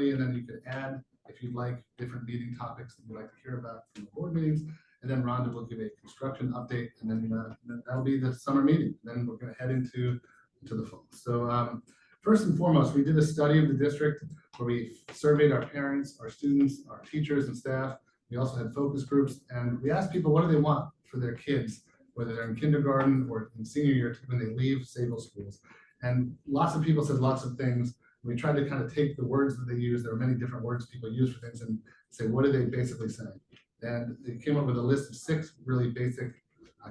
currently, and then you could add, if you'd like, different meeting topics that you'd like to hear about from the board meetings. And then Rhonda will give a construction update, and then that'll be the summer meeting. Then we're going to head into the fall. So first and foremost, we did a study of the district where we surveyed our parents, our students, our teachers and staff. We also had focus groups, and we asked people what do they want for their kids, whether they're in kindergarten or in senior year when they leave Sayville schools. And lots of people said lots of things. We tried to kind of take the words that they use. There are many different words people use for things and say, what do they basically say? And they came up with a list of 6 really basic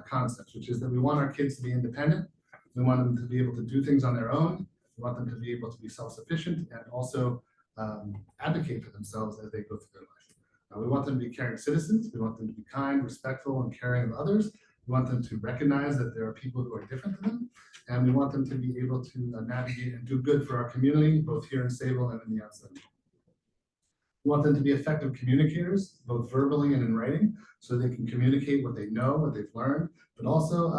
concepts, which is that we want our kids to be independent. We want them to be able to do things on their own. We want them to be able to be self-sufficient and also advocate for themselves as they go through their life. We want them to be caring citizens. We want them to be kind, respectful, and caring of others. We want them to recognize that there are people who are different than them. And we want them to be able to navigate and do good for our community, both here in Sayville and in the outside. We want them to be effective communicators, both verbally and in writing, so they can communicate what they know, what they've learned, but also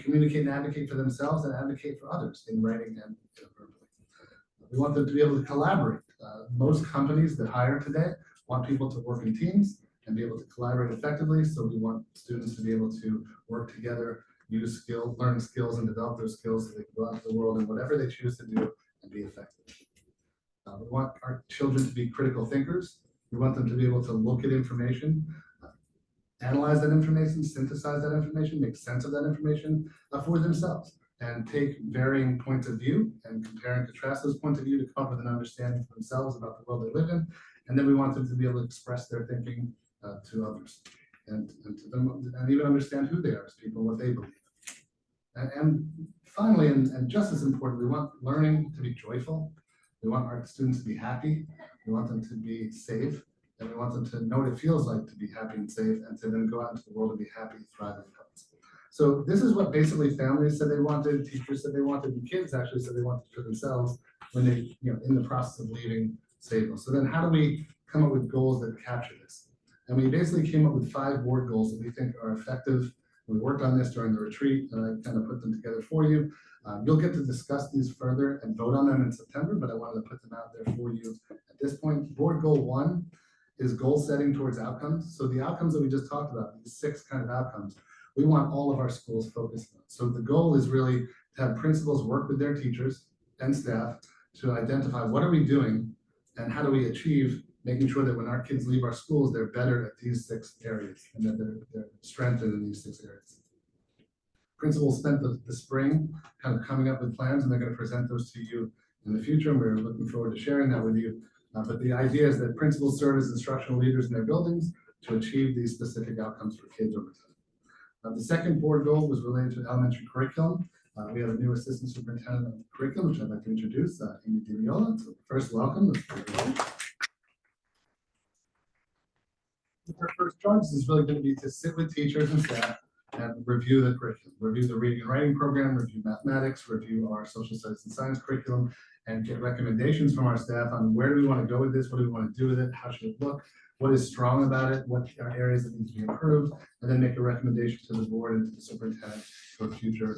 communicate and advocate for themselves and advocate for others in writing and verbally. We want them to be able to collaborate. Most companies that hire today want people to work in teams and be able to collaborate effectively. So we want students to be able to work together, use skills, learn skills, and develop those skills so they can go out into the world and whatever they choose to do and be effective. We want our children to be critical thinkers. We want them to be able to look at information, analyze that information, synthesize that information, make sense of that information for themselves, and take varying points of view and compare and contrast those points of view to come up with an understanding for themselves about the world they live in. And then we want them to be able to express their thinking to others and to them, and even understand who they are as people, what they believe. And finally, and just as important, we want learning to be joyful. We want our students to be happy. We want them to be safe, and we want them to know what it feels like to be happy and safe, and to then go out into the world and be happy, thriving adults. So this is what basically families said they wanted, teachers said they wanted, and kids actually said they wanted for themselves when they, in the process of leaving Sayville. So then how do we come up with goals that capture this? And we basically came up with 5 board goals that we think are effective. We worked on this during the retreat, and I kind of put them together for you. You'll get to discuss these further and vote on them in September, but I wanted to put them out there for you at this point. Board goal 1 is goal setting towards outcomes. So the outcomes that we just talked about, these 6 kind of outcomes, we want all of our schools focused on. So the goal is really to have principals work with their teachers and staff to identify what are we doing and how do we achieve making sure that when our kids leave our schools, they're better at these 6 areas and that they're strengthened in these 6 areas. Principals spent the spring kind of coming up with plans, and they're going to present those to you in the future, and we're looking forward to sharing that with you. But the idea is that principals serve as instructional leaders in their buildings to achieve these specific outcomes for kids over time. The second board goal was related to elementary curriculum. We have a new assistant superintendent of curriculum, which I'd like to introduce, Amy DiViola. So first, welcome. Our first charge is really going to be to sit with teachers and staff and review the curriculum, review the reading and writing program, review mathematics, review our social studies and science curriculum, and get recommendations from our staff on where do we want to go with this, what do we want to do with it, how should it look, what is strong about it, what are areas that need to be improved, and then make a recommendation to the board and to the superintendent for future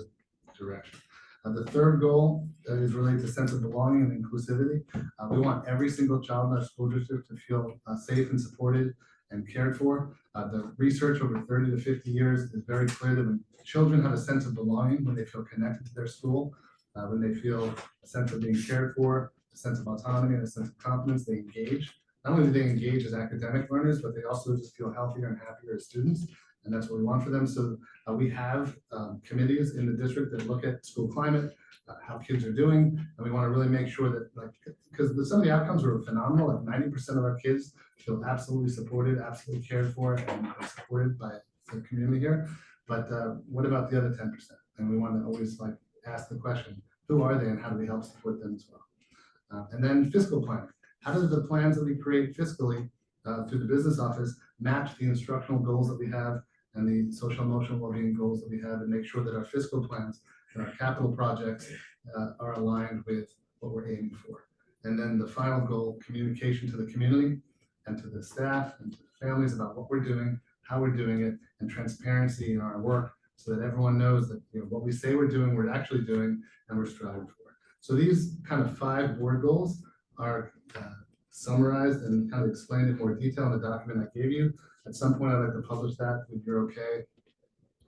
direction. The third goal is related to sense of belonging and inclusivity. We want every single child in our school district to feel safe and supported and cared for. The research over 30 to 50 years is very clear that when children have a sense of belonging, when they feel connected to their school, when they feel a sense of being cared for, a sense of autonomy and a sense of confidence, they engage. Not only do they engage as academic learners, but they also just feel healthier and happier as students. And that's what we want for them. So we have committees in the district that look at school climate, how kids are doing, and we want to really make sure that, because some of the outcomes were phenomenal, like 90% of our kids feel absolutely supported, absolutely cared for, and supported by the community here. But what about the other 10%? And we want to always ask the question, who are they and how do we help support them as well? And then fiscal planning. How do the plans that we create fiscally through the business office match the instructional goals that we have and the social emotional well-being goals that we have, and make sure that our fiscal plans and our capital projects are aligned with what we're aiming for. And then the final goal, communication to the community and to the staff and to the families about what we're doing, how we're doing it, and transparency in our work so that everyone knows that what we say we're doing, we're actually doing, and we're striving for. So these kind of 5 board goals are summarized and kind of explained in more detail in the document I gave you. At some point, I'd like to publish that if you're okay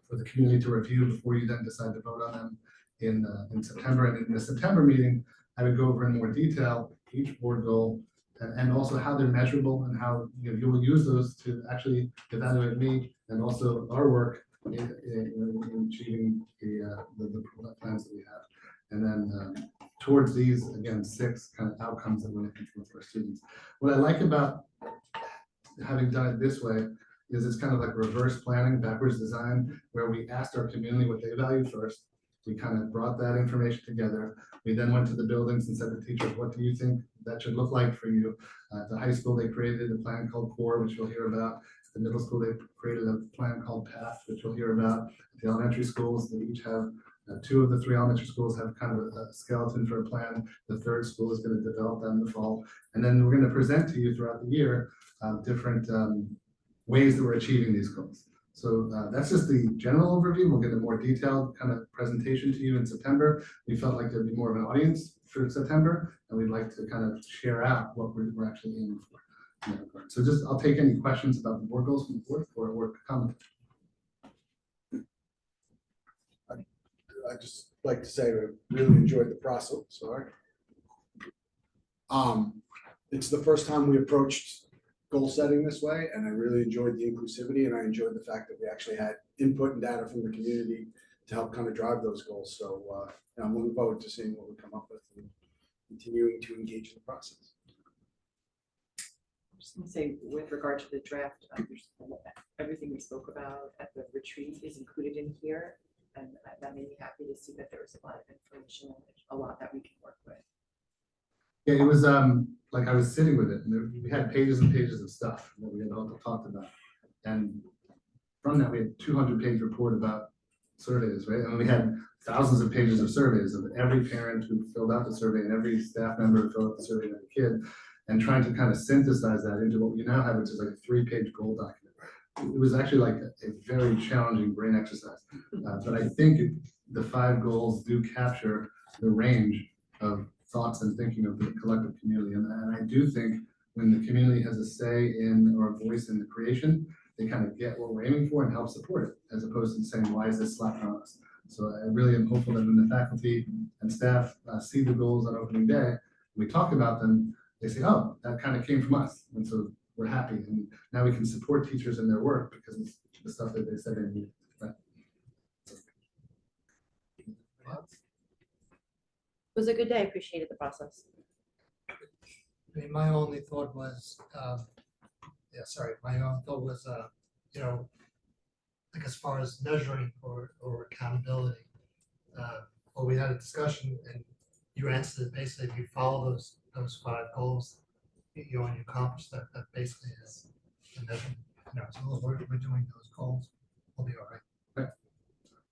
for the community to review before you then decide to vote on them in September. And in the September meeting, I would go over in more detail each board goal and also how they're measurable and how you will use those to actually evaluate me and also our work in achieving the plans that we have. And then towards these, again, 6 kind of outcomes that we're looking for our students. What I like about having done it this way is it's kind of like reverse planning, backwards design, where we asked our community what they value first. We kind of brought that information together. We then went to the buildings and said to teachers, what do you think that should look like for you? At the high school, they created a plan called CORE, which you'll hear about. At the middle school, they created a plan called PATH, which you'll hear about. At the elementary schools, they each have 2 of the 3 elementary schools have kind of a skeleton for a plan. The 3rd school is going to develop that in the fall. And then we're going to present to you throughout the year different ways that we're achieving these goals. So that's just the general overview. We'll get a more detailed kind of presentation to you in September. We felt like there'd be more of an audience for September, and we'd like to kind of share out what we're actually aiming for in that regard. So just, I'll take any questions about the board goals from the board or comment. I just like to say I really enjoyed the process. Sorry. It's the first time we approached goal setting this way, and I really enjoyed the inclusivity, and I enjoyed the fact that we actually had input and data from the community to help kind of drive those goals. So I'm looking forward to seeing what we come up with and continuing to engage in the process. I'm just going to say, with regard to the draft, everything we spoke about at the retreat is included in here, and that made me happy to see that there was a lot of information and a lot that we can work with. Yeah, it was like I was sitting with it, and we had pages and pages of stuff that we had all talked about, and from that we had 200-page report about surveys, right? And we had thousands of pages of surveys of every parent who filled out the survey and every staff member who filled out the survey and every kid, and trying to kind of synthesize that into what we now have, which is like a 3-page goal document. It was actually like a very challenging brain exercise, but I think the 5 goals do capture the range of thoughts and thinking of the collective community. And I do think when the community has a say in or a voice in the creation, they kind of get what we're aiming for and help support it, as opposed to saying, why is this slapped on us? So I really am hopeful that when the faculty and staff see the goals on opening day, we talk about them, they say, oh, that kind of came from us. And so we're happy. And now we can support teachers in their work because it's the stuff that they said they need. Right? It was a good day. I appreciated the process. I mean, my only thought was, my own thought was, like as far as measuring or accountability, well, we had a discussion and you answered it basically, if you follow those 5 goals, and you accomplish that, that basically is the measurement. So we're doing those goals, we'll be all right.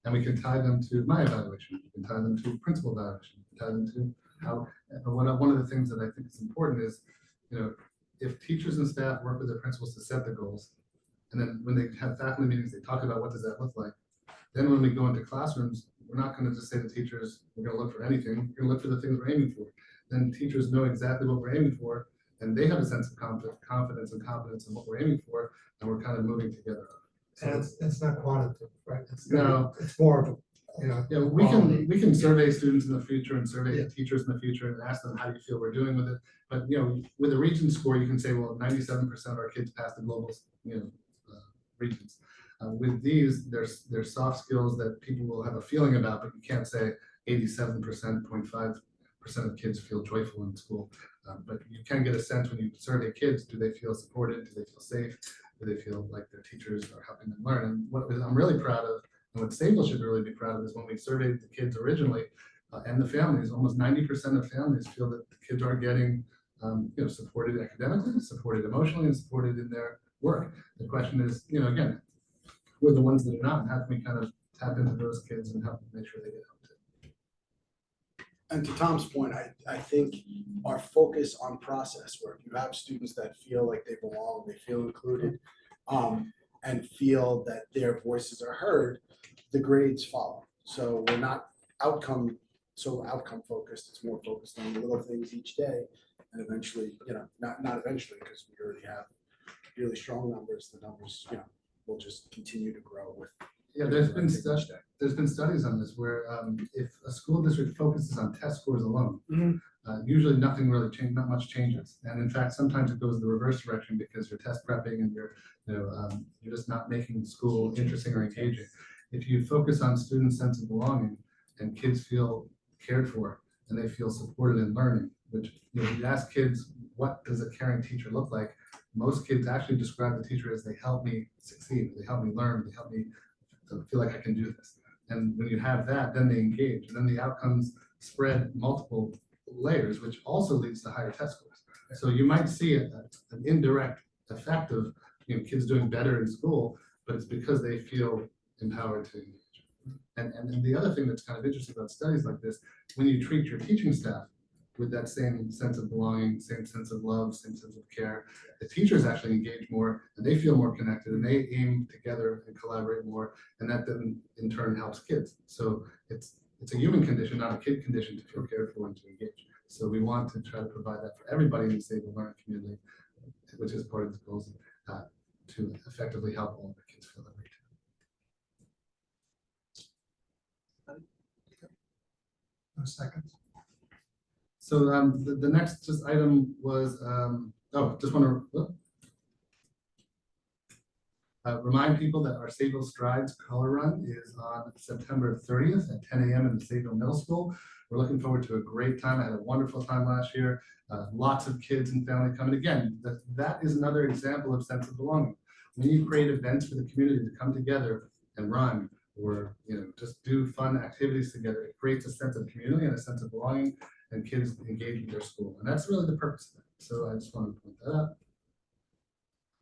And we can tie them to my evaluation. We can tie them to principal evaluation. We can tie them to how. One of the things that I think is important is, if teachers and staff work with their principals to set the goals, and then when they have faculty meetings, they talk about what does that look like. Then when we go into classrooms, we're not going to just say to teachers, we're going to look for anything. We're going to look for the things we're aiming for. Then teachers know exactly what we're aiming for, and they have a sense of confidence and confidence in what we're aiming for, and we're kind of moving together. So And it's not quantitative, right? It's No. more of a, Yeah, we can survey students in the future and survey Yeah. teachers in the future and ask them how do you feel we're doing with it. But with a region score, you can say, well, 97% of our kids pass the global regions. With these, there's soft skills that people will have a feeling about, but you can't say 87.5% of kids feel joyful in school. But you can get a sense when you survey kids, do they feel supported? Do they feel safe? Do they feel like their teachers are helping them learn? And what I'm really proud of, and what Sayville should really be proud of, is when we surveyed the kids originally and the families, almost 90% of families feel that the kids are getting supported academically, supported emotionally, and supported in their work. The question is, again, we're the ones that are not, and how can we kind of tap into those kids and help them make sure they get help too? And to Tom's point, I think our focus on process, where if you have students that feel like they belong, they feel included, and feel that their voices are heard, the grades follow. So we're not outcome focused, it's more focused on the little things each day. And eventually, not eventually, because we already have really strong numbers, the numbers, will just continue to grow with. Yeah, there's been studies on this where if a school district focuses on test scores alone, usually nothing really not much changes. And in fact, sometimes it goes the reverse direction because you're test prepping and you're just not making school interesting or engaging. If you focus on students' sense of belonging and kids feel cared for and they feel supported in learning, which you ask kids, what does a caring teacher look like? Most kids actually describe the teacher as they help me succeed, they help me learn, they help me feel like I can do this. And when you have that, then they engage, and then the outcomes spread multiple layers, which also leads to higher test scores. So you might see an indirect effect of kids doing better in school, but it's because they feel empowered to engage. And the other thing that's kind of interesting about studies like this, when you treat your teaching staff with that same sense of belonging, same sense of love, same sense of care, the teachers actually engage more and they feel more connected and they aim together and collaborate more, and that then in turn helps kids. So it's a human condition, not a kid condition, to feel cared for and to engage. So we want to try to provide that for everybody in the Sayville learning community, which is part of the goals to effectively help all the kids feel that way too. No seconds. So the next just item was, just want to remind people that our Sayville Strides Color Run is on September 30th at 10 a.m. in the Sayville Middle School. We're looking forward to a great time. I had a wonderful time last year. Lots of kids and family coming. Again, that is another example of sense of belonging. When you create events for the community to come together and run, or just do fun activities together, it creates a sense of community and a sense of belonging, and kids engage with their school. And that's really the purpose of it. So I just wanted to point that out.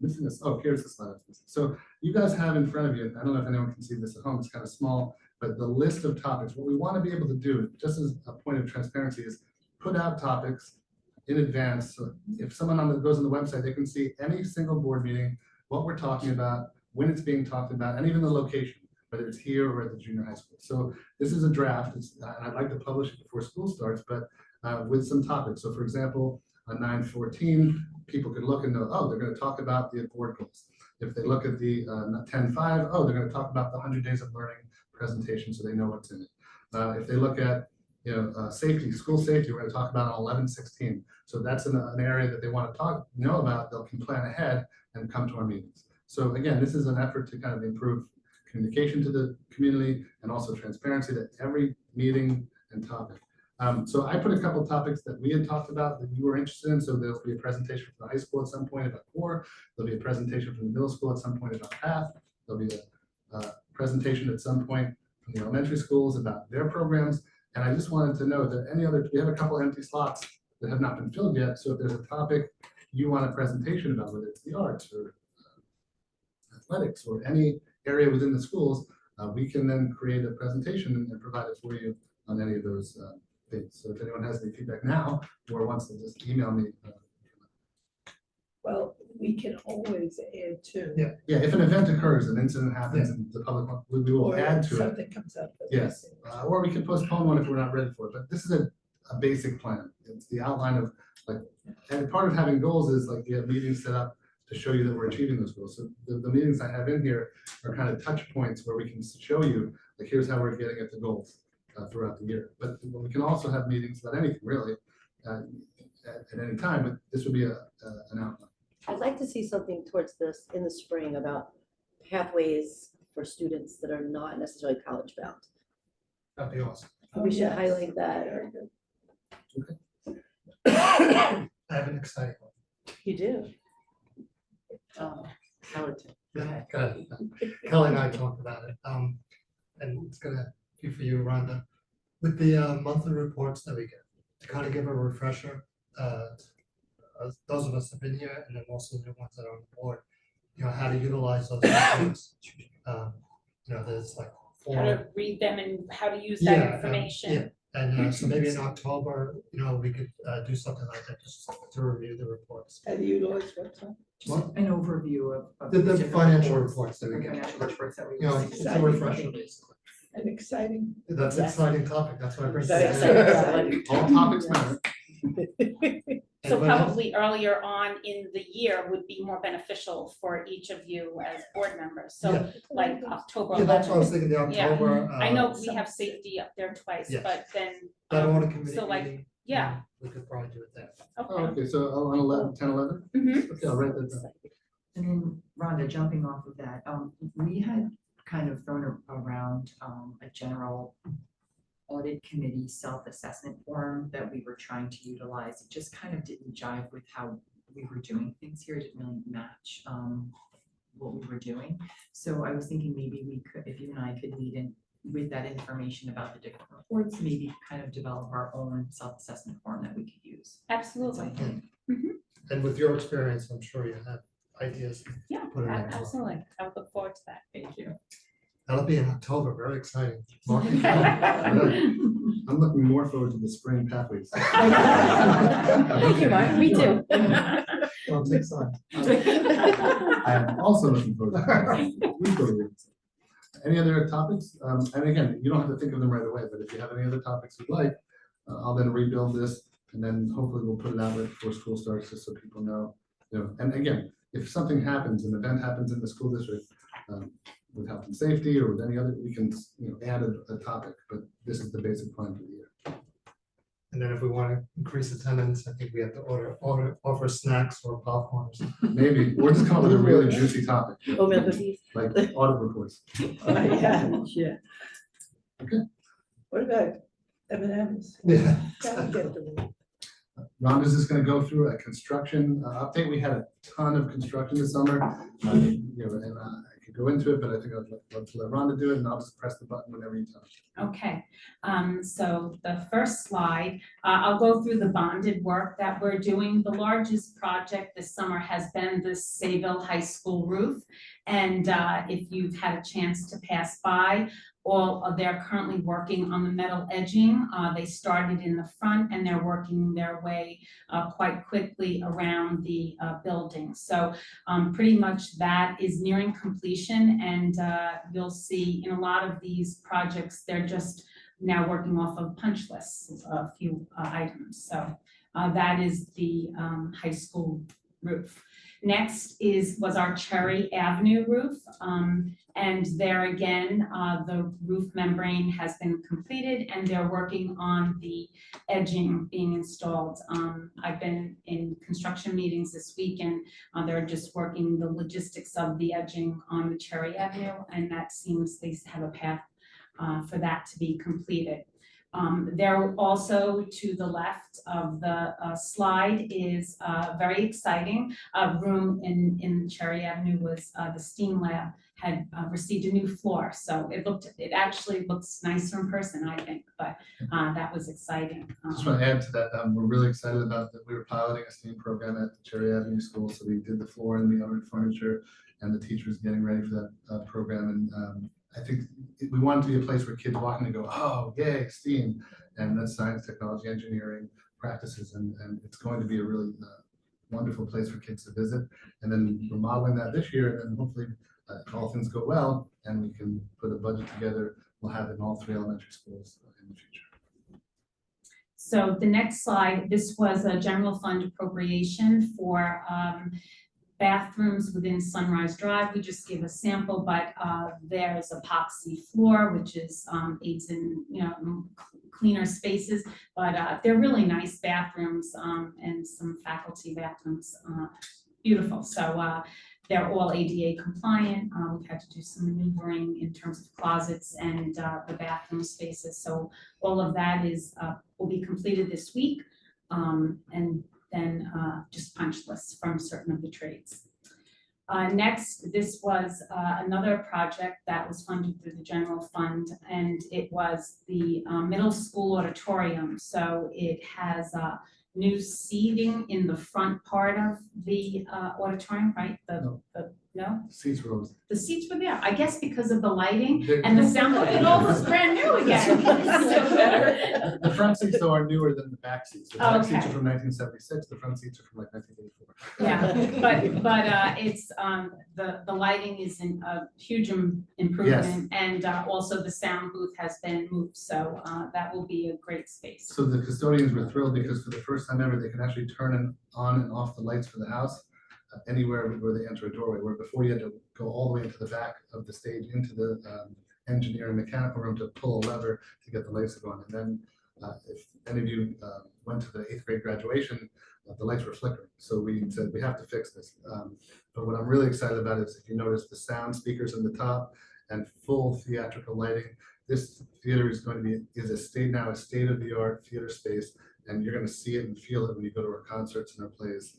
Missing this. Oh, here's the slide. So you guys have in front of you, I don't know if anyone can see this at home, it's kind of small, but the list of topics. What we want to be able to do, just as a point of transparency, is put out topics in advance. So if someone goes on the website, they can see any single board meeting, what we're talking about, when it's being talked about, and even the location, whether it's here or at the junior high school. So this is a draft, and I'd like to publish it before school starts, but with some topics. So for example, on 9/14, people could look and know, oh, they're going to talk about the board goals. If they look at the 10/5, oh, they're going to talk about the 100 days of learning presentation, so they know what's in it. If they look at safety, school safety, we're going to talk about on 11/16. So that's an area that they want to know about. They can plan ahead and come to our meetings. So again, this is an effort to kind of improve communication to the community and also transparency to every meeting and topic. So I put a couple of topics that we had talked about that you were interested in. So there'll be a presentation from the high school at some point about core. There'll be a presentation from the middle school at some point about path. There'll be a presentation at some point from the elementary schools about their programs. And I just wanted to know that we have a couple empty slots that have not been filled yet. So if there's a topic you want a presentation about, whether it's the arts or athletics or any area within the schools, we can then create a presentation and provide it for you on any of those things. So if anyone has any feedback now or wants to just email me. Well, we can always add to. Yeah, if an event occurs, an incident happens and the public, we will Or add to it. something comes up. that Yes, we see. or we can postpone one if we're not ready for it, but this is a basic plan. It's the outline of and part of having goals is you have meetings set up to show you that we're achieving those goals. So the meetings I have in here are kind of touch points where we can show you, here's how we're getting at the goals throughout the year. But we can also have meetings about anything really at any time, but this would be an outline. I'd like to see something towards this in the spring about pathways for students that are not necessarily college bound. That'd be awesome. We should Yes. highlight that. Very good. I have an exciting one. You do. Howard, go ahead. Good. Kelly and I talked about it, and it's gonna be for you, Rhonda. With the monthly reports that we get, to kind of give a refresher, those of us have been here, and then also the ones that are on the board, how to utilize those reports. There's like How to read them and how to use that information. And so maybe in October, we could do something like that, just to review the reports. Have you utilize what time? Just an overview of. The different financial reports that we different get. Financial reports that we. It's receive. a refresher, basically. An exciting. That's an exciting topic, that's why I bring Very it exciting. up. All topics matter. So Anybody else? probably earlier on in the year would be more beneficial for each of you as board members, so Yeah. like October Yeah, that's what I was 11th. thinking, the Yeah. October. I know we have safety up there twice, Yes. but then. That um, audit committee so like, meeting. yeah. We could probably do it then. Oh, Okay. okay, so on 11, 10, 11? Mhm. Okay, I'll write that down. And then Rhonda, jumping off of that, we had kind of thrown around a general audit committee self-assessment form that we were trying to utilize. It just kind of didn't jive with how we were doing things here. It didn't really match what we were doing. So I was thinking maybe we could, if you and I could lead in with that information about the different reports, maybe kind of develop our own self-assessment form that we could use. Absolutely. And with your experience, I'm sure you have ideas. Yeah, Put it in. absolutely. I would look forward to that. Thank you. That'll be in October, very exciting. Mark it Yeah. down. I'm looking more forward to the spring pathways. Thank you, Mark, me too. Well, it takes time. I am also looking forward to that. Any other topics? And again, you don't have to think of them right away, but if you have any other topics you'd like, I'll then rebuild this and then hopefully we'll put it out right before school starts, just so people know, and again, if something happens, an event happens in the school district, with health and safety or with any other, we can, add a topic, but this is the basic plan for the year. And then if we want to increase attendance, I think we have to offer snacks or popcorn or something. Maybe, or just come up with a really juicy topic, Oatmeal cookies. like audit reports. Yeah. Yeah. What about M&Ms? Yeah. Gotta get them. Rhonda's just gonna go through a construction update. We had a ton of construction this summer. And I could go into it, but I think I'd love to let Rhonda do it, and I'll just press the button whenever you tell me. Okay, so the first slide, I'll go through the bonded work that we're doing. The largest project this summer has been the Sayville High School roof. And if you've had a chance to pass by, they're currently working on the metal edging. They started in the front and they're working their way quite quickly around the building. So pretty much that is nearing completion, and you'll see in a lot of these projects, they're just now working off of punch lists, a few items. So that is the high school roof. Next was our Cherry Avenue roof. And there again, the roof membrane has been completed and they're working on the edging being installed. I've been in construction meetings this week and they're just working the logistics of the edging on the Cherry Avenue, and that seems they have a path for that to be completed. There also to the left of the slide is very exciting. A room in Cherry Avenue was the STEAM lab had received a new floor. So it actually looks nicer in person, I think, but that was exciting. Just want to add to that, we're really excited about that. We were piloting a STEAM program at the Cherry Avenue School, so we did the floor and the other furniture, and the teachers getting ready for that program. And I think we want it to be a place where kids walk in and go, oh, yay, STEAM, and that's science, technology, engineering practices, and it's going to be a really wonderful place for kids to visit. And then we're modeling that this year, and then hopefully, if all things go well, and we can put a budget together, we'll have it in all 3 elementary schools in the future. So the next slide, this was a general fund appropriation for bathrooms within Sunrise Drive. We just give a sample, but there's epoxy floor, which is aids in cleaner spaces, but they're really nice bathrooms and some faculty bathrooms, beautiful. So they're all ADA compliant. We've had to do some maneuvering in terms of closets and the bathroom spaces. So all of that will be completed this week. And then just punch lists from certain of the trades. Next, this was another project that was funded through the general fund, and it was the middle school auditorium. So it has new seating in the front part of the auditorium, right? No? Seats rose. The seats were there, I guess because of the lighting and the sound, it all looks brand new again. So better. The front seats though are newer than the back seats. The back seats Okay. are from 1976, the front seats are from like 1984. Yeah, but it's, the lighting is a huge improvement. And also the sound booth has been moved, so that will be a great space. So the custodians were thrilled because for the first time ever, they can actually turn on and off the lights for the house anywhere where they enter a doorway, where before you had to go all the way into the back of the stage, into the engineering mechanical room to pull a lever to get the lights to go on. And then if any of you went to the 8th grade graduation, the lights were flickering. So we said, we have to fix this. But what I'm really excited about is if you notice the sound speakers in the top and full theatrical lighting, this theater is going to be, is a state-of-the-art theater space, and you're going to see it and feel it when you go to our concerts and our plays.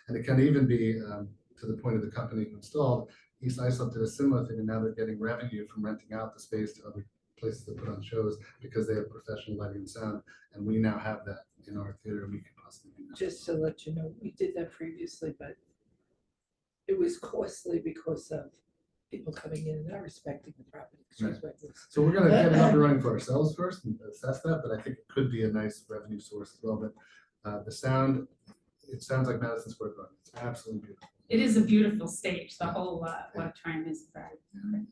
And it can even be, to the point of the company who installed, East Islip did a similar thing, and now they're getting revenue from renting out the space to other places to put on shows because they have professional lighting and sound, and we now have that in our theater, and we can possibly do that. Just to let you know, we did that previously, but it was costly because of people coming in and not respecting the property. Excuse my voice. So we're gonna get it up and running for ourselves first and assess that, but I think it could be a nice revenue source as well. But the sound, it sounds like Madison Square Garden. It's absolutely beautiful. It is a beautiful stage, the whole auditorium is very nice.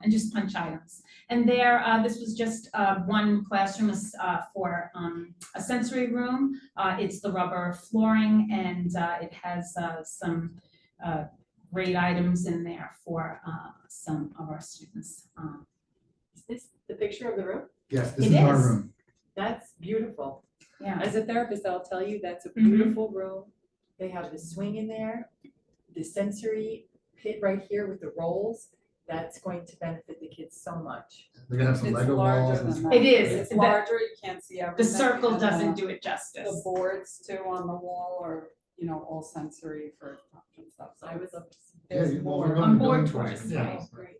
And just punch items. And there, this was just one classroom for a sensory room. It's the rubber flooring, and it has some great items in there for some of our students. Is this the picture of the room? Yes, this It is our is. room. That's beautiful. Yeah, As a therapist, I'll tell you, that's a Mhm. beautiful room. They have the swing in there, the sensory pit right here with the rolls. That's going to benefit the kids so much. They're gonna have some It's Lego larger walls. than And that. it is. It's The- larger, you can't see everything. The circle and, doesn't do it justice. The boards too on the wall are, all sensory for touch and stuff. So I would love to see. Yeah, there's well, we're more. going On to board building tours. tours, Yeah. right. Great.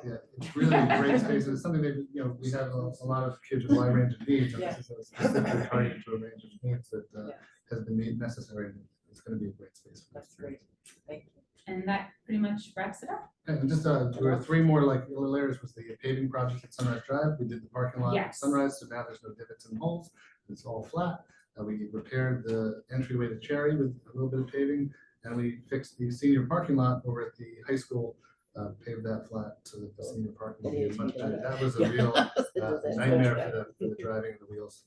Yeah, it's really a great space, and it's something that, we have a lot of kids with a wide range of needs, and Yeah. this is a specific target to a range of needs that Yeah. has been necessary, and it's gonna be a great space. for That's us. great. Thank you. And that pretty much wraps it up. And just, there were 3 more like little areas, was the paving project at Sunrise Drive. We did the parking lot at Yes. Sunrise, so now there's no divots and holes. It's all flat. We repaired the entryway to Cherry with a little bit of paving, and we fixed the senior parking lot over at the high school, paved that flat so that the senior parking lot is much better. That was a real nightmare for the driving and the wheels.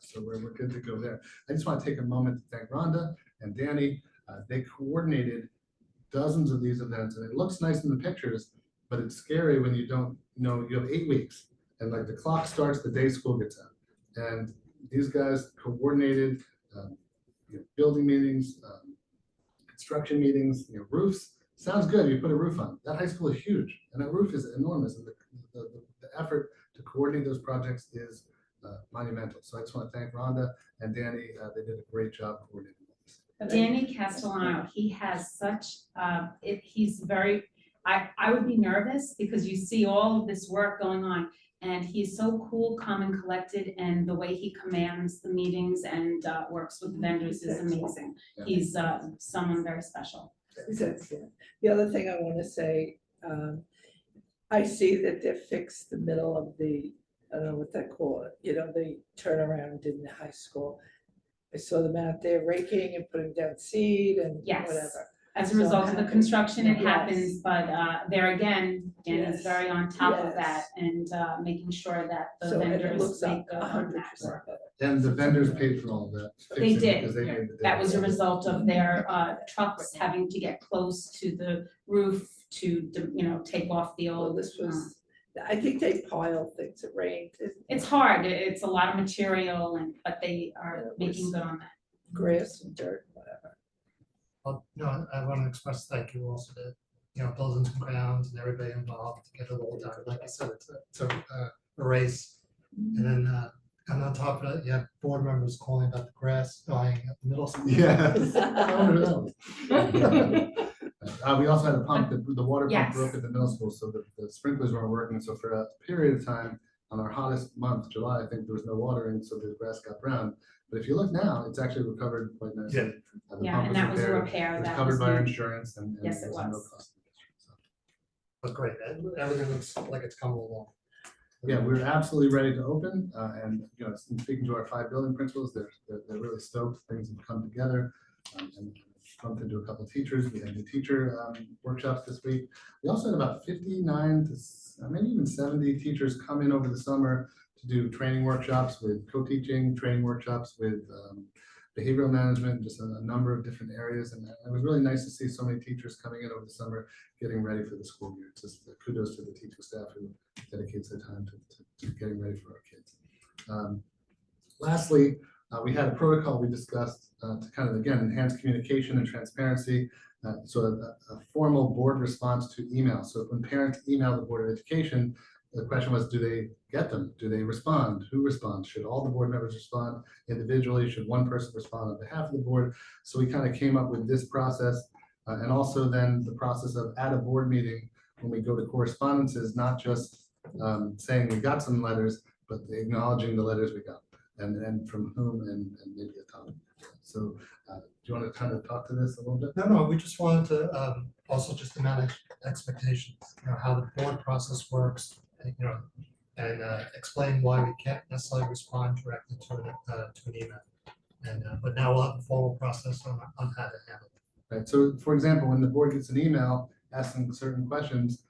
So we're good to go there. I just want to take a moment to thank Rhonda and Danny. They coordinated dozens of these events, and it looks nice in the pictures, but it's scary when you don't know, you have 8 weeks, and like the clock starts the day school gets out. And these guys coordinated building meetings, construction meetings, roofs. Sounds good, you put a roof on. That high school is huge, and that roof is enormous, and the effort to coordinate those projects is monumental. So I just want to thank Rhonda and Danny. They did a great job coordinating this. Danny Castellano, he has such, he's very, I would be nervous because you see all of this work going on, and he's so cool, calm and collected, and the way he commands the meetings and works with vendors is amazing. Yeah. He's someone very special. It's excellent. The other thing I want to say, I see that they fixed the middle of the, I don't know what they call it, the turnaround in the high school. I saw them out there raking and putting down seed and Yes. whatever. As a So result of the happy. construction, it Yes. happens, but there again, Danny's Yes. very on top of that Yes. and making sure that the So, and it vendors looks make good on 100% that work. better. And the vendors paid for all of that. They fixing, did. because they made the That was a difference. result of their trucks having to get close to the roof to, take off the Well, old. this was, I think they piled things, it rained. It's hard, it's a lot of material but they are Yeah, it making was- good on that. Grass and dirt, whatever. Well, I want to express thank you also to, Buildings and Grounds and everybody involved to get it all done. Like I said, it's a race. And then, and on top of that, you have board members calling about the grass dying at the middle school. Yes. I wonder who that was. We also had a pump, the water pump Yes. broke at the middle school, so the sprinklers weren't working. So for a period of time, on our hottest month, July, I think there was no water in, so the grass got brown. But if you look now, it's actually recovered quite nicely. Yeah. The Yeah, pump and that was a repaired. repair, It's that covered was by our new. insurance and. Yes, it there's no was. cost to the district, so. But great, everything looks like it's coming along. Yeah, we're absolutely ready to open, and, you know, speaking to our 5 building principals, they're really stoked, things have come together. And bumped into a couple of teachers, we had new teacher workshops this week. We also had about 59 to maybe even 70 teachers come in over the summer to do training workshops with co-teaching, training workshops with behavioral management, just a number of different areas. And it was really nice to see so many teachers coming in over the summer, getting ready for the school year. Just kudos to the teaching staff who dedicates their time to getting ready for our kids. Lastly, we had a protocol we discussed to kind of, again, enhance communication and transparency. So a formal board response to email. So when parents email the Board of Education, the question was, do they get them? Do they respond? Who responds? Should all the board members respond individually? Should one person respond on behalf of the board? So we kind of came up with this process. And also then the process of at a board meeting, when we go to correspondences, not just saying we got some letters, but acknowledging the letters we got. And from whom and maybe a topic. So do you want to kind of talk to this a little bit? No, we just wanted to also just to manage expectations, you know, how the board process works, and, you know, and explain why we can't necessarily respond directly to an email. And but now we'll have a formal process on how to handle it. Right. So for example, when the board gets an email asking certain questions,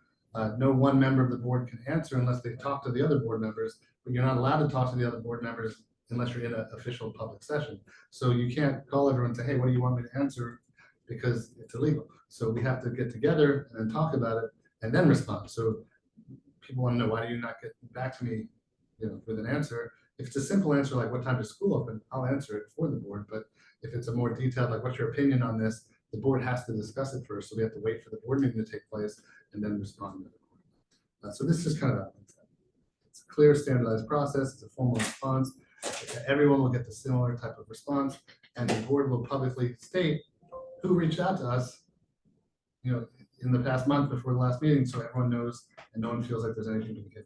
no one member of the board can answer unless they talk to the other board members, but you're not allowed to talk to the other board members unless you're in an official public session. So you can't call everyone and say, hey, what do you want me to answer? Because it's illegal. So we have to get together and talk about it and then respond. So people want to know, why do you not get back to me, you know, with an answer? If it's a simple answer, like what time does school open, I'll answer it for the board. But if it's a more detailed, like what's your opinion on this, the board has to discuss it first. So we have to wait for the board meeting to take place and then respond to the board. So this is kind of it's a clear, standardized process. It's a formal response. Everyone will get the similar type of response, and the board will publicly state who reached out to us, you know, in the past month before the last meeting, so everyone knows and no one feels like there's anything to be hidden.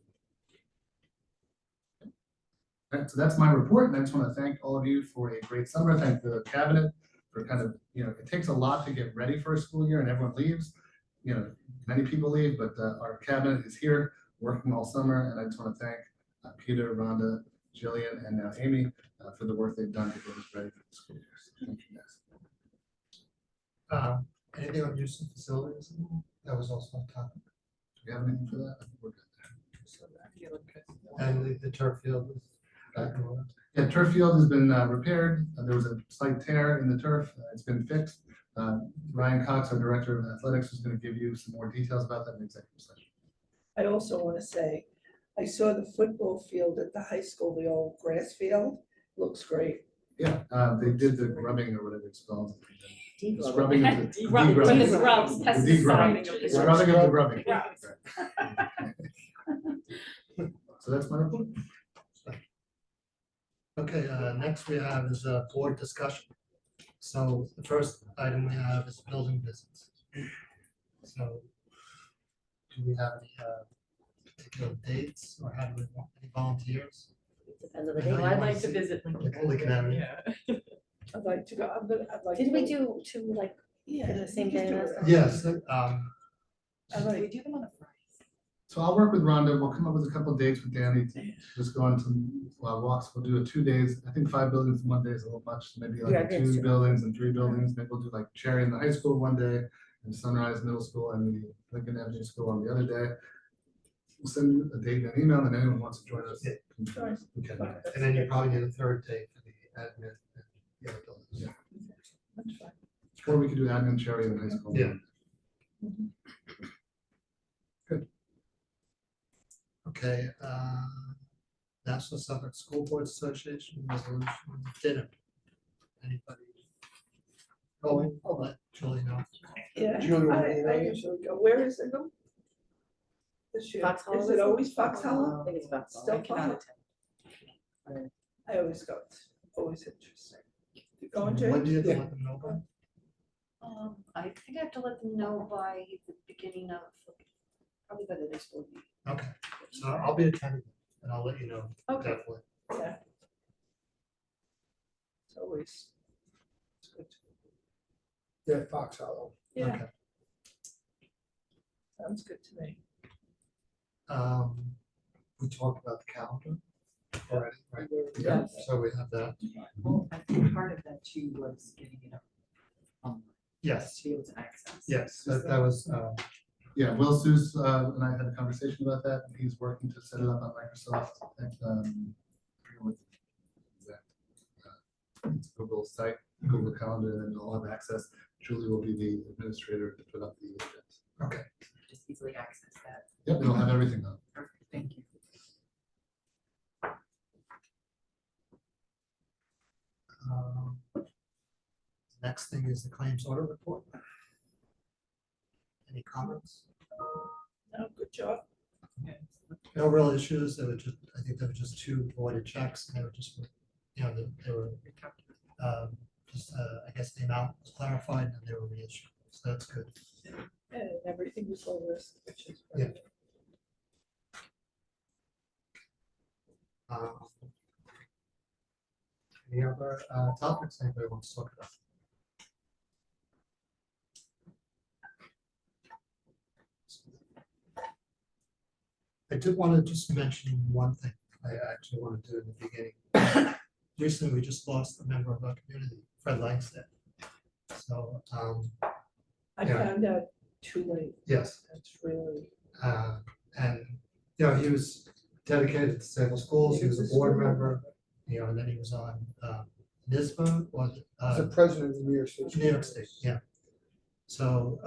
All right, so that's my report, and I just want to thank all of you for a great summer. Thank the cabinet for kind of, you know, it takes a lot to get ready for a school year, and everyone leaves. You know, many people leave, but our cabinet is here working all summer, and I just want to thank Peter, Rhonda, Jillian, and now Amy for the work they've done to get us ready for the school year. So thank you guys. Anything on use of facilities? That was also on topic. Do we have anything for that? I think we're good there. And the turf field was back in order. Yeah, turf field has been repaired. There was a slight tear in the turf. It's been fixed. Ryan Cox, our director of athletics, is going to give you some more details about that in executive session. I also want to say, I saw the football field at the high school, the old grass field, looks great. Yeah, they did the grubbing or whatever it's called. Deep Scrubbing of the Degrubber. degrubbing. With the grubs, The pesticide. degrubbing. Scrubbing of the grubbing. Grubs. So that's my report. Okay, next we have is a board discussion. So the first item we have is building visits. So do we have any particular dates, or have we want any volunteers? Depends on the I know day. you I'd wanna like to see- visit Lincoln. Lincoln Avenue. Yeah. I'd like to go, I'd like. Did to we go- do two, like, Yeah. the same we can day do last it. time? Yes, I'd We like, do them on a Friday. So I'll work with Rhonda. We'll come up with a couple of dates with Danny to just go on some walks. We'll do it 2 days. I think 5 buildings in one day is a little much. Maybe Yeah, like that's 2 true. buildings and 3 buildings. Maybe we'll do like Cherry in the high school one day and Sunrise Middle School and the Lincoln Avenue School on the other day. We'll send you a date and an email, and anyone who wants to join us. Yeah. can- we can. and then you probably need a third date for the admin and the other buildings. Yeah. that's fine. Or we could do admin Cherry in the high school. Yeah. Okay, National Suffolk School Boards Association resolution dinner. Anybody? Going? I'll let Julie know. Yeah, Julie, I usually go, where is it go? This year, Fox Hollow, is is it it? always Fox I Hollow? think it's about. Still I cannot fun. I always go, it's always interesting. You going, When do you James? have to let them know by? I think I have to let them know by the beginning of, probably by the next board meeting. Okay, so I'll be attending and I'll let you know, Okay. definitely. Yeah. It's always. It's good. Yeah, Fox Hollow. Yeah, Okay. sounds good to me. we talked about the calendar already, right? Yeah. So we have that. Well, I think part of that too was getting it up Yes, to be able to access. yes, that was, Yeah, Will Seuss and I had a conversation about that. He's working to set it up on Microsoft. I forget what the exact, it's Google site, Google Calendar, and they'll have access. Julie will be the administrator to put up the events. okay. Just easily access that. Yep, they'll have everything on. Perfect, thank you. Next thing is the claims order report. Any comments? No, good job. No real issues. They were just, I think there were just 2 voided checks and they were just, you know, they were just, I guess the amount was clarified and they were reissued. So that's good. And everything was low risk, which is. Yeah. great. Any other topics anybody wants to talk about? I did want to just mention one thing I actually want to do in the beginning. Recently, we just lost a member of our community, Fred Langstead. So, I Yeah. found out too late. yes, That's really. and, you know, he was dedicated to Sayville schools, he was a board member, you know, and then he was on NISBA, was it? The president of the New York State. New York State, yeah. So,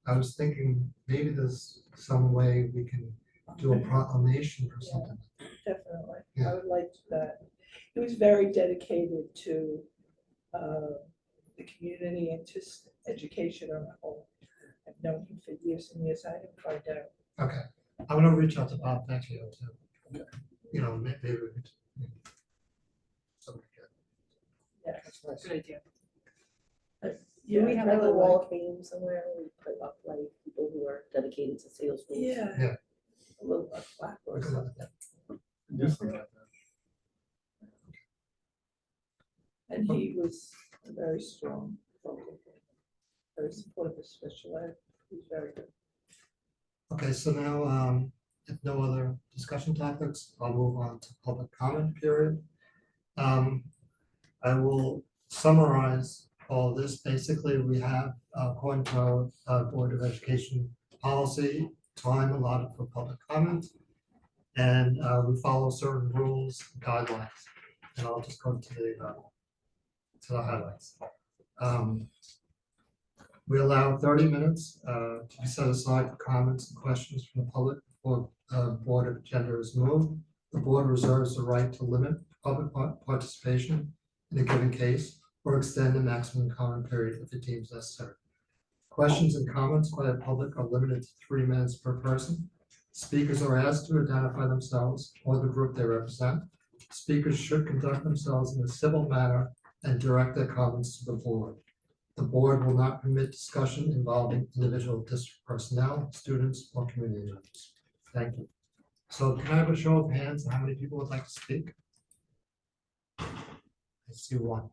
I was thinking maybe there's some way we can do a proclamation or something. Definitely, Yeah. I would like that. He was very dedicated to the community and just education on the whole. I've known him for years and years, I didn't find out. Okay, I'm gonna reach out to Bob Vecchio too. You know, maybe we could. Something good. Yeah. Good idea. Do we Yeah, have like a really wall like- of fame somewhere where we put up like people who are dedicated to sales schools? Yeah. Yeah. A little plaque or Okay. something. Do something like that. And he was a very strong vocal, very supportive of special ed. He's very good. Okay, so now, if no other discussion topics, I'll move on to public comment period. I will summarize all this. Basically, we have, according to our Board of Education policy, time allotted for public comment. And we follow certain rules, and guidelines, and I'll just go to the highlights. We allow 30 minutes to be set aside for comments and questions from the public before Board of Agenda is moved. The board reserves the right to limit public participation in a given case or extend the maximum comment period if it deems necessary. Questions and comments by the public are limited to 3 minutes per person. Speakers are asked to identify themselves or the group they represent. Speakers should conduct themselves in a civil manner and direct their comments to the board. The board will not permit discussion involving individual district personnel, students, or community members. Thank you. So can I have a show of hands on how many people would like to speak? I see 1.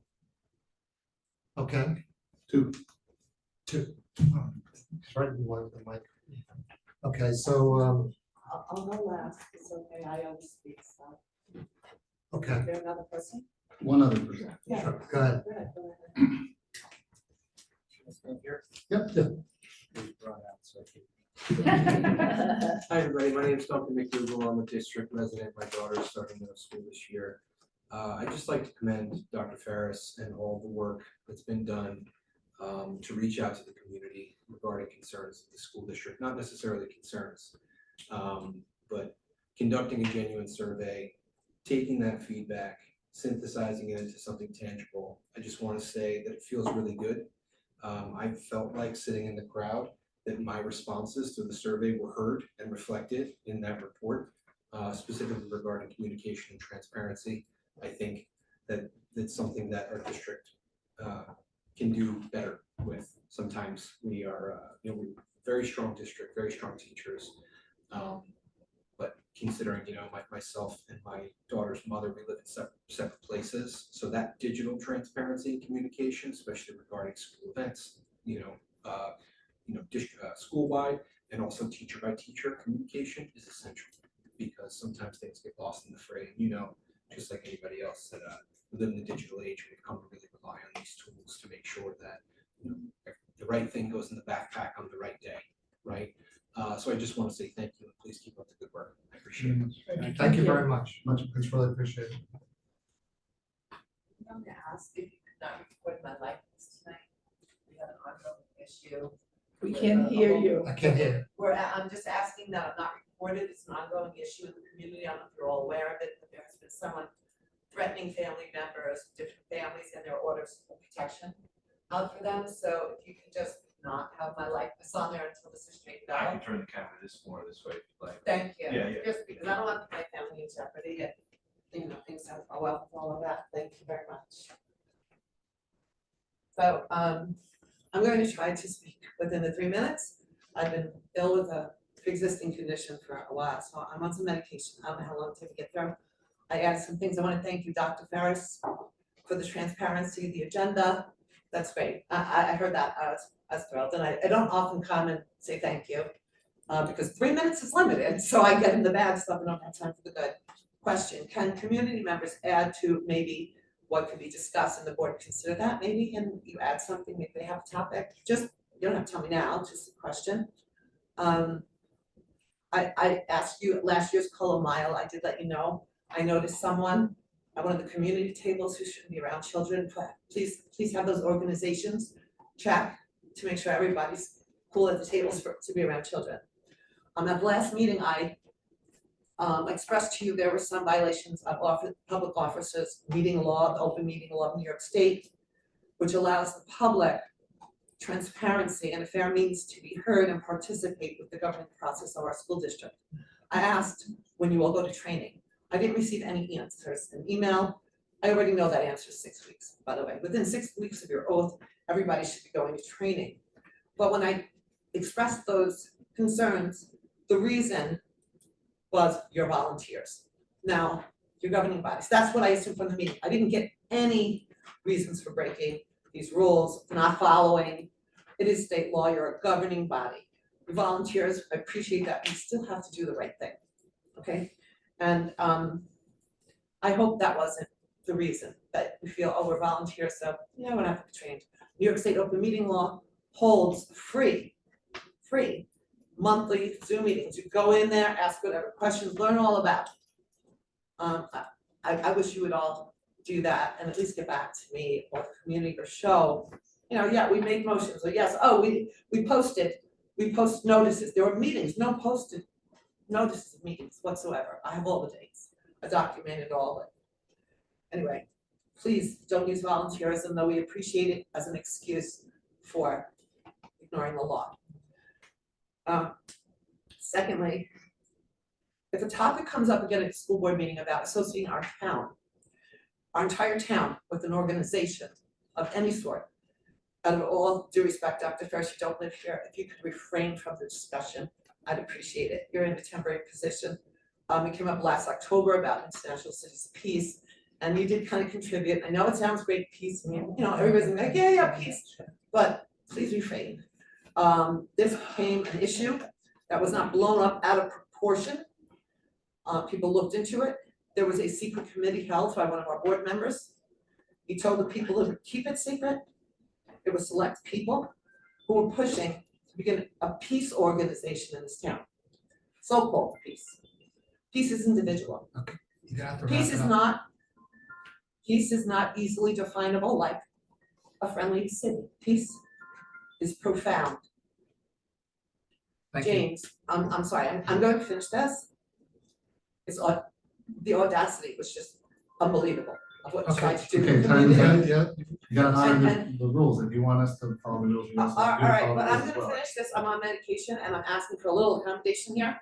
Okay. 2. 2. Oh, right in line with the mic. Okay, so, I'll go last, it's okay, I always speak, so. okay, Is there another person? One other person. Yeah. sure, go ahead. Go ahead, go ahead. Yep. Hi, everybody. My name is Duncan McDougal. I'm a district resident. My daughter's starting middle school this year. I'd just like to commend Dr. Ferris and all the work that's been done to reach out to the community regarding concerns of the school district, not necessarily concerns, but conducting a genuine survey, taking that feedback, synthesizing it into something tangible. I just want to say that it feels really good. I felt like sitting in the crowd that my responses to the survey were heard and reflected in that report, specifically regarding communication and transparency. I think that that's something that our district can do better with. Sometimes we are, we're a very strong district, very strong teachers. But considering, myself and my daughter's mother, we live in separate places. So that digital transparency and communication, especially regarding school events, school-wide and also teacher by teacher communication is essential. because sometimes things get lost in the fray. You know, just like anybody else, that we live in the digital age, we've come to really rely on these tools to make sure that, you know, the right thing goes in the backpack on the right day, right? So I just want to say thank you, and please keep up the good work. I appreciate it. Thank you very much. It's really appreciated. I'm going to ask if you could not record my likeness tonight. We have an ongoing issue. We can't hear you. I can't hear. I'm just asking that I'm not recorded. It's an ongoing issue in the community. I don't know if you're all aware of it, but there has been someone threatening family members, different families, and there are orders of protection out for them. So if you can just not have my likeness on there until this is straightened I can out. turn the camera this way if you like. Thank you. Yeah, yeah. Just because I don't want my family in jeopardy and, you know, things have, oh, well, all of that. Thank you very much. So, I'm going to try to speak within the 3 minutes. I've been ill with a pre-existing condition for a while, so I'm on some medication. I don't know how long it'll take to get through. I added some things. I want to thank you, Dr. Ferris, for the transparency, the agenda. That's great. I heard that. I was thrilled, and I don't often come and say thank you because 3 minutes is limited, so I get in the bad stuff and don't have time for the good. Question: can community members add to maybe what could be discussed and the board consider that? Maybe can you add something if they have a topic? Just, you don't have to tell me now, just a question. I asked you at last year's Colo Mile, I did let you know. I noticed someone at one of the community tables who shouldn't be around children. Please have those organizations check to make sure everybody's cool at the tables to be around children. At the last meeting, I expressed to you there were some violations of public officers meeting law, the open meeting law of New York State, which allows the public transparency and a fair means to be heard and participate with the governing process of our school district. I asked when you all go to training. I didn't receive any answers. An email, I already know that answer is 6 weeks, by the way. Within 6 weeks of your oath, everybody should be going to training. But when I expressed those concerns, the reason was your volunteers. Now, your governing bodies, that's what I assumed from the meeting. I didn't get any reasons for breaking these rules, for not following. It is state law, you're a governing body. Your volunteers, I appreciate that, you still have to do the right thing, okay? And I hope that wasn't the reason, that we feel, oh, we're volunteers, so yeah, we're not gonna be trained. New York State open meeting law holds free monthly Zoom meetings. You go in there, ask whatever questions, learn all about it. I wish you would all do that and at least get back to me or the community or show, you know, yeah, we made motions, or yes, oh, we post notices. There were meetings, no posted notices of meetings whatsoever. I have all the dates. I documented all of it. Anyway, please don't use volunteerism, though we appreciate it, as an excuse for ignoring the law. Secondly, if a topic comes up again at a school board meeting about associating our entire town with an organization of any sort, out of all due respect, Dr. Ferris, you don't live here, if you could refrain from the discussion, I'd appreciate it. You're in a temporary position. It came up last October about International Cities of Peace, and you did kind of contribute. I know it sounds great, peace, I mean, you know, everybody's like, yeah, peace, but please refrain. This became an issue that was not blown up out of proportion. People looked into it. There was a secret committee held by one of our board members. He told the people to keep it secret. It was select people who were pushing to begin a peace organization in this town. So-called peace. Peace is individual. Okay. You have to wrap Peace it is up. not easily definable like a friendly city. Peace is profound. Thank you. James, I'm sorry, I'm going to finish this. The audacity was just unbelievable of what you tried to do. Okay, The time, community. you gotta honor And- the rules. If you want us to follow the rules, you All also have to right, follow but the I'm rules as gonna well. finish this. I'm on medication and I'm asking for a little accommodation here.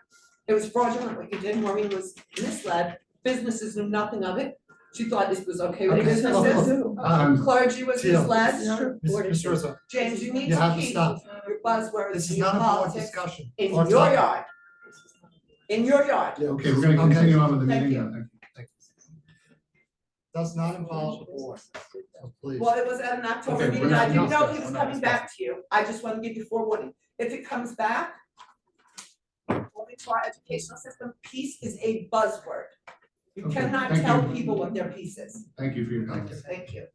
It was fraudulent what you did. Maureen was misled. Businesses knew nothing of it. She thought this was okay with Okay. businesses. Teal. Clergy was misled. Mr. Rizzo, James, you need you have to to keep stop. your buzzwords This is and your not a board politics discussion. in or your topic. yard. In your yard. Okay, we're gonna Okay. continue on with the Thank meeting you. now. Thank Does not involve the board, so please. Well, it was at an October Okay, meeting. we're I not didn't know he discussing, was we're not coming back to you. I just want to give you forewarning. If it comes back, we'll be to our educational system, peace is a buzzword. You Okay, cannot thank tell you. people what their peace is. Thank you for your comments. Thank you.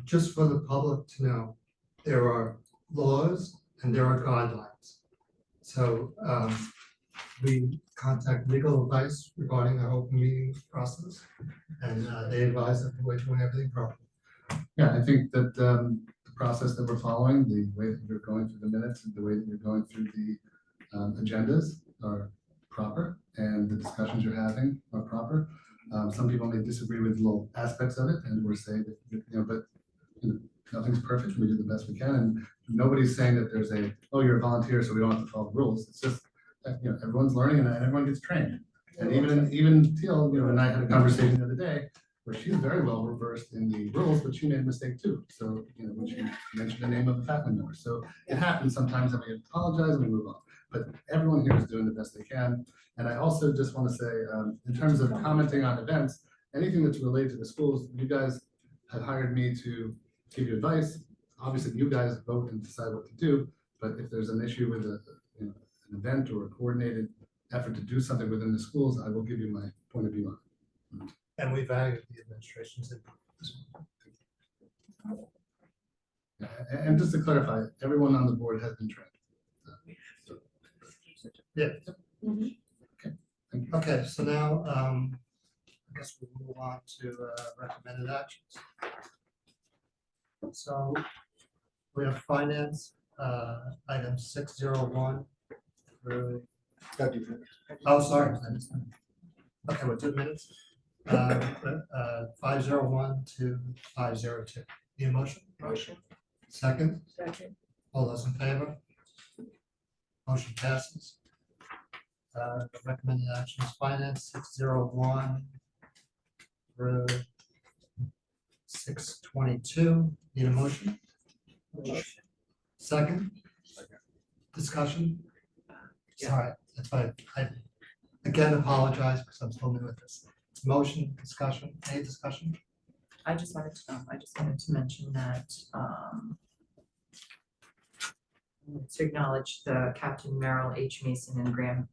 Just for the public to know, there are laws and there are guidelines. So, we contact legal advice regarding our open meeting process, and they advise that we're doing everything properly. Yeah, I think that the process that we're following, the way that you're going through the minutes, and the way that you're going through the agendas are proper, and the discussions you're having are proper. Some people may disagree with little aspects of it, and we're saying that, but nothing's perfect, we do the best we can, and nobody's saying that there's oh, you're a volunteer, so we don't have to follow the rules. It's just, everyone's learning and everyone gets trained. And even Teal, and I had a conversation the other day, where she's very well versed in the rules, but she made a mistake too. So, when she mentioned the name of a faculty member. So it happens sometimes, and we apologize and we move on. But everyone here is doing the best they can. And I also just want to say, in terms of commenting on events, anything that's related to the schools, you guys have hired me to give you advice. Obviously, you guys vote and decide what to do. But if there's an issue with an event or a coordinated effort to do something within the schools, I will give you my point of view on it. And we value the administration's input. Yeah, and just to clarify, everyone on the board has been trained. Yeah. Okay, thank you. Okay, so now, I guess we'll move on to recommended actions. So we have finance, item 601 through, oh, sorry. I missed that. Okay, we'll do minutes. 501 to 502. Need a motion? Motion. Second? Second. All those in favor? Motion passes. Recommended actions, finance 601 through 622. Need a motion? Motion. Second? Discussion? Sorry, that's why I again apologize because I'm still new with this. It's motion, discussion, any discussion? I just wanted to mention that, to acknowledge the Captain Merrill H. Mason and Graham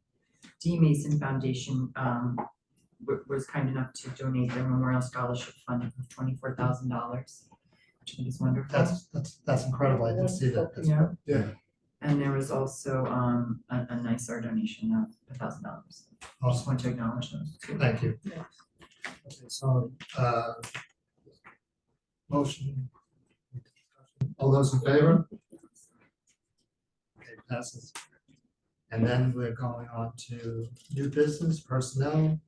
D. Mason Foundation, was kind enough to donate their Memorial Scholarship Fund of $24,000, which I think is wonderful. That's incredible. I didn't see that. That's- Yeah. Yeah. And there was also, a nicer donation of $1,000. I just Awesome. want to acknowledge those. Thank you. Yeah. Okay, so, motion. All those in favor? Okay, passes. And then we're going on to new business personnel.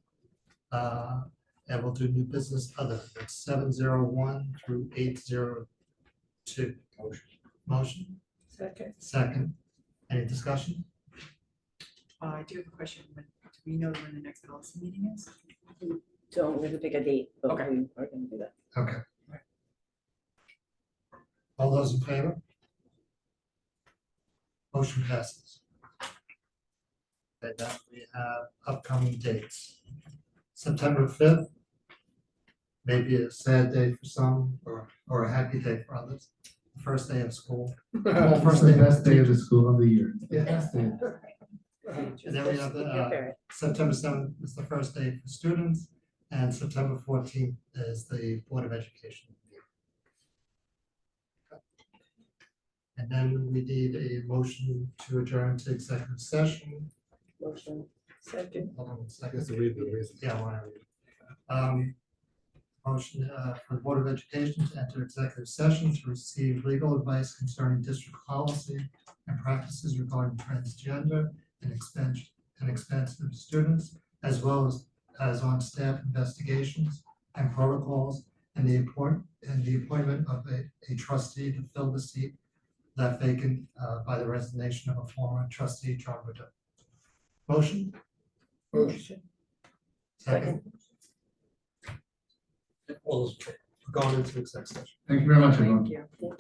And we'll do new business other, that's 701 through 802. Motion, Second. second. Any discussion? I do have a question. Do we know when the next policy meeting is? Don't, we have to pick a date, but Okay. we are gonna do that. Okay. All those in favor? Motion passes. Okay, now we have upcoming dates. September 5th, maybe a sad day for some, or a happy day for others. First day of school. First day, best day of the school of the year. Yeah. Best day. And then we have the, September 7th is the first day for students, and September 14th is the Board of Education. And then we need a motion to adjourn to executive session. Motion. Second. Hold on a I second. guess to read the reason. Yeah, I want to read it. Motion for the Board of Education to enter executive session to receive legal advice concerning district policy and practices regarding transgender and expensive students, as well as on staff investigations and protocols, and the appointment of a trustee to fill the seat left vacant by the resignation of a former trustee, John Riddle. Motion? Motion. Second. All those, we're going into executive session. Thank you very much, everyone. Thank you. Thank you.